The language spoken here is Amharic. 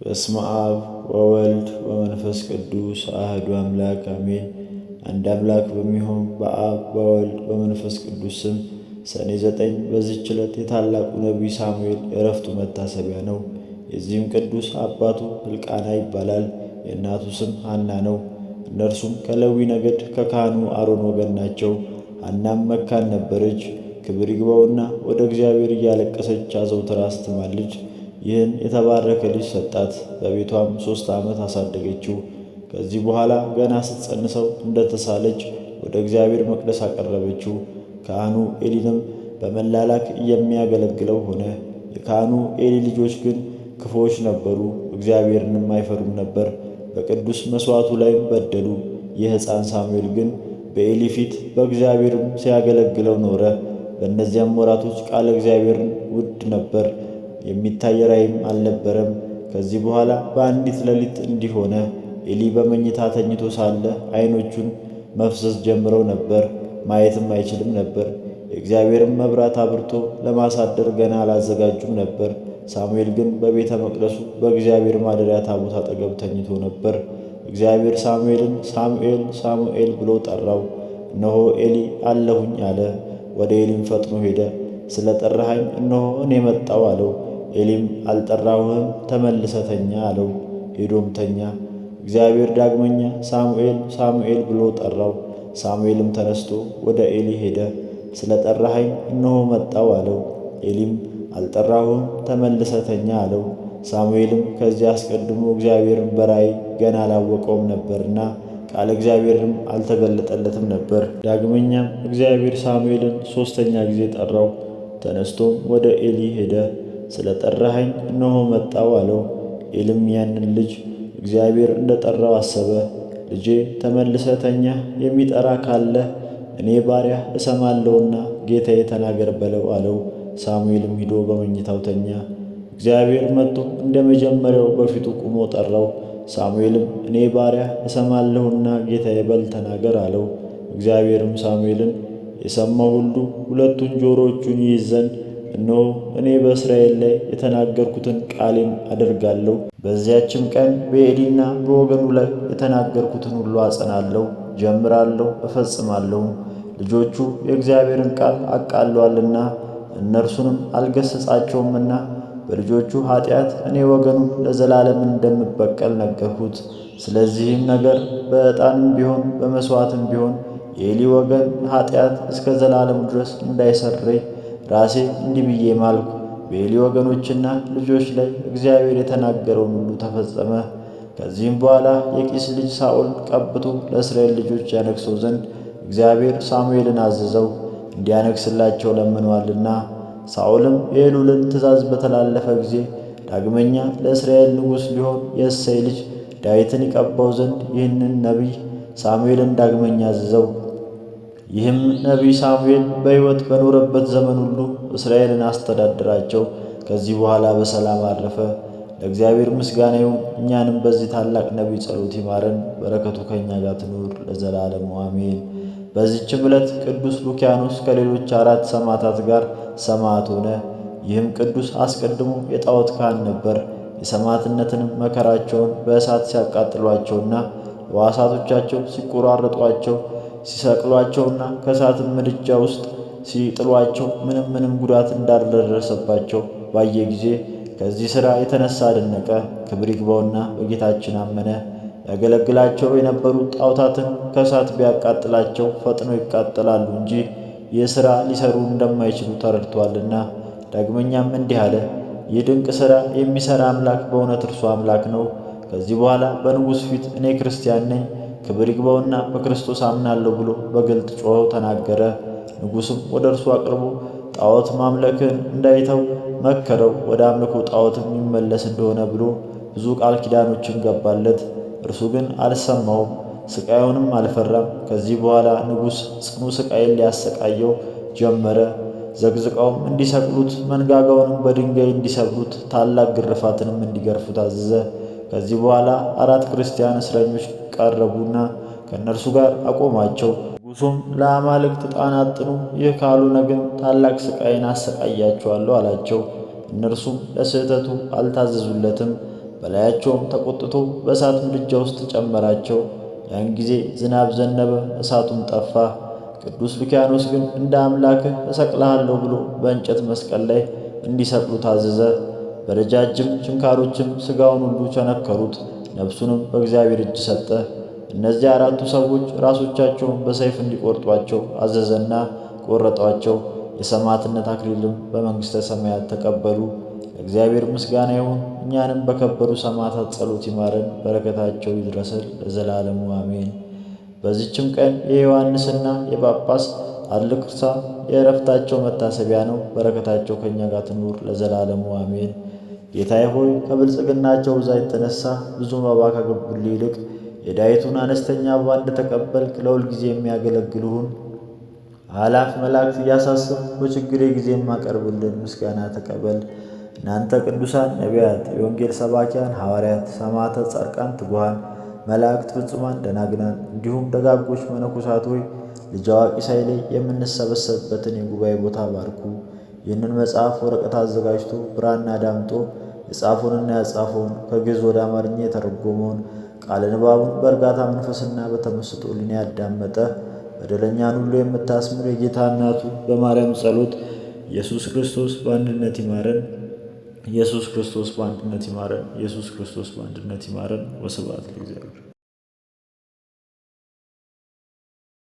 በስመ አብ ወወልድ ወመንፈስ ቅዱስ አሐዱ አምላክ አሜን። አንድ አምላክ በሚሆን በአብ በወልድ በመንፈስ ቅዱስ ስም ሰኔ 9 በዚህች ዕለት የታላቁ ነቢይ ሳሙኤል የዕረፍቱ መታሰቢያ ነው። የዚህም ቅዱስ አባቱ ሕልቃና ይባላል። የእናቱ ስም ሐና ነው። እነርሱም ከሌዊ ነገድ ከካህኑ አሮን ወገን ናቸው። ሐናም መካን ነበረች። ክብር ይግባውና ወደ እግዚአብሔር እያለቀሰች አዘውትራ ስትማልድ ይህን የተባረከ ልጅ ሰጣት። በቤቷም 3 ዓመት አሳደገችው። ከዚህ በኋላ ገና ስትጸንሰው እንደተሳለች ወደ እግዚአብሔር መቅደስ አቀረበችው። ካህኑ ኤሊንም በመላላክ የሚያገለግለው ሆነ። የካህኑ ኤሊ ልጆች ግን ክፉዎች ነበሩ፣ እግዚአብሔርንም አይፈሩም ነበር። በቅዱስ መሥዋዕቱ ላይም በደሉ። ይህ ሕፃን ሳሙኤል ግን በኤሊ ፊት በእግዚአብሔርም ሲያገለግለው ኖረ። በእነዚያም ወራቶች ቃለ እግዚአብሔርን ውድ ነበር፣ የሚታይ ራእይም አልነበረም። ከዚህ በኋላ በአንዲት ሌሊት እንዲህ ሆነ። ኤሊ በመኝታ ተኝቶ ሳለ ዓይኖቹን መፍሰስ ጀምረው ነበር፣ ማየትም አይችልም ነበር። የእግዚአብሔርም መብራት አብርቶ ለማሳደር ገና አላዘጋጁም ነበር። ሳሙኤል ግን በቤተ መቅደሱ በእግዚአብሔር ማደሪያ ታቦት አጠገብ ተኝቶ ነበር። እግዚአብሔር ሳሙኤልን ሳሙኤል ሳሙኤል ብሎ ጠራው። እነሆ ኤሊ አለሁኝ አለ። ወደ ኤሊም ፈጥኖ ሄደ። ስለ ጠራኸኝ እነሆ እኔ መጣሁ አለው። ኤሊም አልጠራሁህም፣ ተመልሰህ ተኛ አለው። ሄዶም ተኛ። እግዚአብሔር ዳግመኛ ሳሙኤል ሳሙኤል ብሎ ጠራው። ሳሙኤልም ተነስቶ ወደ ኤሊ ሄደ። ስለ ጠራኸኝ እነሆ መጣሁ አለው። ኤሊም አልጠራሁህም፣ ተመልሰህ ተኛ አለው። ሳሙኤልም ከዚያ አስቀድሞ እግዚአብሔርን በራእይ ገና አላወቀውም ነበርና ቃለ እግዚአብሔርም አልተገለጠለትም ነበር። ዳግመኛም እግዚአብሔር ሳሙኤልን 3ኛ ጊዜ ጠራው። ተነስቶም ወደ ኤሊ ሄደ። ስለ ጠራኸኝ እነሆ መጣሁ አለው። ኤሊም ያንን ልጅ እግዚአብሔር እንደ ጠራው አሰበ። ልጄ ተመልሰህ ተኛ፣ የሚጠራ ካለ እኔ ባሪያህ እሰማለሁና ጌታዬ ተናገር በለው አለው። ሳሙኤልም ሂዶ በመኝታው ተኛ። እግዚአብሔር መጥቶ እንደ መጀመሪያው በፊቱ ቆሞ ጠራው። ሳሙኤልም እኔ ባሪያህ እሰማለሁና ጌታዬ በል ተናገር አለው። እግዚአብሔርም ሳሙኤልን የሰማው ሁሉ ሁለቱን ጆሮቹን ይይዝ ዘንድ እነሆ እኔ በእስራኤል ላይ የተናገርኩትን ቃሌን አደርጋለሁ። በዚያችም ቀን በኤሊና በወገኑ ላይ የተናገርኩትን ሁሉ አጸናለሁ፣ ጀምራለሁ፣ እፈጽማለሁ። ልጆቹ የእግዚአብሔርን ቃል አቃለዋልና እነርሱንም አልገሠጻቸውምና በልጆቹ ኃጢአት እኔ ወገኑን ለዘላለም እንደምበቀል ነገርሁት። ስለዚህም ነገር በዕጣንም ቢሆን በመሥዋዕትም ቢሆን የኤሊ ወገን ኃጢአት እስከ ዘላለም ድረስ እንዳይሰረይ ራሴ እንዲህ ብዬ ማልኩ። በኤሊ ወገኖችና ልጆች ላይ እግዚአብሔር የተናገረውን ሁሉ ተፈጸመ። ከዚህም በኋላ የቂስ ልጅ ሳኦል ቀብቶ ለእስራኤል ልጆች ያነግሠው ዘንድ እግዚአብሔር ሳሙኤልን አዘዘው፣ እንዲያነግሥላቸው ለምነዋልና። ሳኦልም የኤሉልን ትእዛዝ በተላለፈ ጊዜ ዳግመኛ ለእስራኤል ንጉሥ ሊሆን የእሴይ ልጅ ዳዊትን ይቀባው ዘንድ ይህንን ነቢይ ሳሙኤልን ዳግመኛ አዘዘው። ይህም ነቢይ ሳሙኤል በሕይወት በኖረበት ዘመን ሁሉ እስራኤልን አስተዳደራቸው። ከዚህ በኋላ በሰላም አረፈ። ለእግዚአብሔር ምስጋና ይሁን፣ እኛንም በዚህ ታላቅ ነቢይ ጸሎት ይማረን፣ በረከቱ ከእኛ ጋር ትኑር ለዘላለሙ አሜን። በዚህችም ዕለት ቅዱስ ሉኪያኖስ ከሌሎች 4 ሰማዕታት ጋር ሰማዕት ሆነ። ይህም ቅዱስ አስቀድሞ የጣዖት ካህን ነበር። የሰማዕትነትንም መከራቸውን በእሳት ሲያቃጥሏቸውና ሕዋሳቶቻቸው ሲቆራረጧቸው ሲሰቅሏቸውና ከእሳትም ምድጃ ውስጥ ሲጥሏቸው ምንም ጉዳት እንዳልደረሰባቸው ባየ ጊዜ ከዚህ ሥራ የተነሣ አደነቀ። ክብር ይግባውና በጌታችን አመነ። ያገለግላቸው የነበሩ ጣዖታትን ከእሳት ቢያቃጥላቸው ፈጥነው ይቃጠላሉ እንጂ ይህ ሥራ ሊሠሩ እንደማይችሉ ተረድቶአልና። ዳግመኛም እንዲህ አለ፣ ይህ ድንቅ ሥራ የሚሠራ አምላክ በእውነት እርሱ አምላክ ነው። ከዚህ በኋላ በንጉሥ ፊት እኔ ክርስቲያን ነኝ፣ ክብር ይግባውና በክርስቶስ አምናለሁ ብሎ በግልጥ ጮኾ ተናገረ። ንጉሥም ወደ እርሱ አቅርቦ ጣዖት ማምለክን እንዳይተው መከረው። ወደ አምልኮ ጣዖትም ይመለስ እንደሆነ ብሎ ብዙ ቃል ኪዳኖችን ገባለት። እርሱ ግን አልሰማውም፣ ስቃዩንም አልፈራም። ከዚህ በኋላ ንጉሥ ጽኑ ስቃይን ሊያሰቃየው ጀመረ። ዘግዝቀውም እንዲሰቅሉት፣ መንጋጋውንም በድንጋይ እንዲሰብሩት፣ ታላቅ ግርፋትንም እንዲገርፉት አዘዘ። ከዚህ በኋላ 4 ክርስቲያን እስረኞች ቀረቡና ከእነርሱ ጋር አቆማቸው። ንጉሡም ለአማልክት ዕጣን አጥኑ፣ ይህ ካልሆነ ግን ታላቅ ስቃይን አሰቃያቸዋለሁ አላቸው። እነርሱም ለስህተቱ አልታዘዙለትም። በላያቸውም ተቆጥቶ በእሳት ምድጃ ውስጥ ጨመራቸው። ያን ጊዜ ዝናብ ዘነበ፣ እሳቱም ጠፋ። ቅዱስ ሉኪያኖስ ግን እንደ አምላክህ እሰቅልሃለሁ ብሎ በእንጨት መስቀል ላይ እንዲሰቅሉ ታዘዘ። በረጃጅም ችንካሮችም ሥጋውን ሁሉ ቸነከሩት፣ ነፍሱንም በእግዚአብሔር እጅ ሰጠ። እነዚህ አራቱ ሰዎች ራሶቻቸውን በሰይፍ እንዲቆርጧቸው አዘዘና ቆረጧቸው። የሰማዕትነት አክሊልም በመንግሥተ ሰማያት ተቀበሉ። ለእግዚአብሔር ምስጋና ይሁን። እኛንም በከበሩ ሰማዕታት ጸሎት ይማረን፣ በረከታቸው ይድረሰን ለዘላለሙ አሜን። በዚችም ቀን የዮሐንስና የጳጳስ አልክርሳ የዕረፍታቸው መታሰቢያ ነው። በረከታቸው ከእኛ ጋር ትኑር ለዘላለሙ አሜን። ጌታዬ ሆይ ከብልጽግናቸው ብዛት የተነሣ ብዙ መባ ካገቡልህ ይልቅ የዳይቱን አነስተኛ መባ እንደተቀበልክ ለሁል ጊዜ የሚያገለግሉህን አእላፍ መላእክት እያሳሰብኩ በችግሬ ጊዜ የማቀርብልን ምስጋና ተቀበል። እናንተ ቅዱሳን ነቢያት፣ የወንጌል ሰባኪያን ሐዋርያት፣ ሰማዕታት፣ ጻድቃን፣ ትጉሃን መላእክት፣ ፍጹማን ደናግናን፣ እንዲሁም ደጋጎች መነኮሳት ሆይ ልጅ አዋቂ ሳይለይ የምንሰበሰብበትን የጉባኤ ቦታ ባርኩ። ይህንን መጽሐፍ ወረቀት አዘጋጅቶ ብራና ዳምጦ የጻፈውንና ያጻፈውን ከግዕዝ ወደ አማርኛ የተረጎመውን ቃለ ንባቡን በእርጋታ መንፈስና በተመስጦ ሕሊና ያዳመጠ በደለኛን ሁሉ የምታስምር የጌታ እናቱ በማርያም ጸሎት ኢየሱስ ክርስቶስ በአንድነት ይማረን። ኢየሱስ ክርስቶስ በአንድነት ይማረን። ኢየሱስ ክርስቶስ በአንድነት ይማረን። ወስብሐት ለእግዚአብሔር።